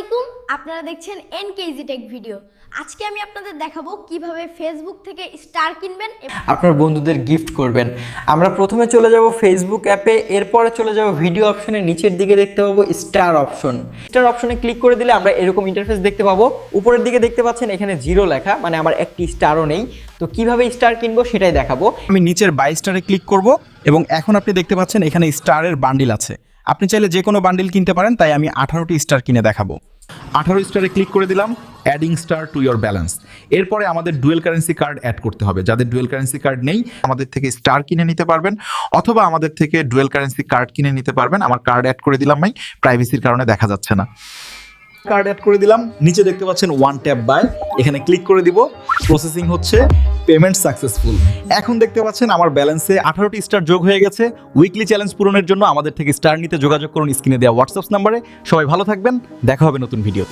আলাইকুম, আপনারা দেখছেন এনকেজি টেক ভিডিও। আজকে আমি আপনাদের দেখাবো কিভাবে ফেসবুক থেকে স্টার কিনবেন, আপনার বন্ধুদের গিফট করবেন। আমরা প্রথমে চলে যাব ফেসবুক অ্যাপে, এরপরে চলে যাব ভিডিও অপশনে, নিচের দিকে দেখতে পাবো স্টার অপশন। স্টার অপশনে ক্লিক করে দিলে আমরা এরকম ইন্টারফেস দেখতে পাবো। উপরের দিকে দেখতে পাচ্ছেন এখানে 0 লেখা, মানে আমার একটি স্টারও নেই। তো কিভাবে স্টার কিনবো সেটাই দেখাবো। আমি নিচের বাই স্টারে ক্লিক করব এবং এখন আপনি দেখতে পাচ্ছেন এখানে স্টারের বান্ডিল আছে। আপনি চাইলে যে কোনো বান্ডিল কিনতে পারেন, তাই আমি 18টি স্টার কিনে দেখাবো। 18 স্টারে ক্লিক করে দিলাম, adding star to your balance. এরপরে আমাদের ডুয়েল কারেন্সি কার্ড অ্যাড করতে হবে। যাদের ডুয়েল কারেন্সি কার্ড নেই আমাদের থেকে স্টার কিনে নিতে পারবেন, অথবা আমাদের থেকে ডুয়েল কারেন্সি কার্ড কিনে নিতে পারবেন। আমার কার্ড অ্যাড করে দিলাম, ভাই প্রাইভেসির কারণে দেখা যাচ্ছে না। কার্ড অ্যাড করে দিলাম, নিচে দেখতে পাচ্ছেন ওয়ান ট্যাপ বাই, এখানে ক্লিক করে দিব। প্রসেসিং হচ্ছে, পেমেন্ট সাকসেসফুল। এখন দেখতে পাচ্ছেন আমার ব্যালেন্সে 18টি স্টার যোগ হয়ে গেছে। উইকলি চ্যালেঞ্জ পূরণের জন্য আমাদের থেকে স্টার নিতে যোগাযোগ করুন স্ক্রিনে দেওয়া হোয়াটসঅ্যাপ নাম্বারে। সবাই ভালো থাকবেন, দেখা হবে নতুন ভিডিওতে।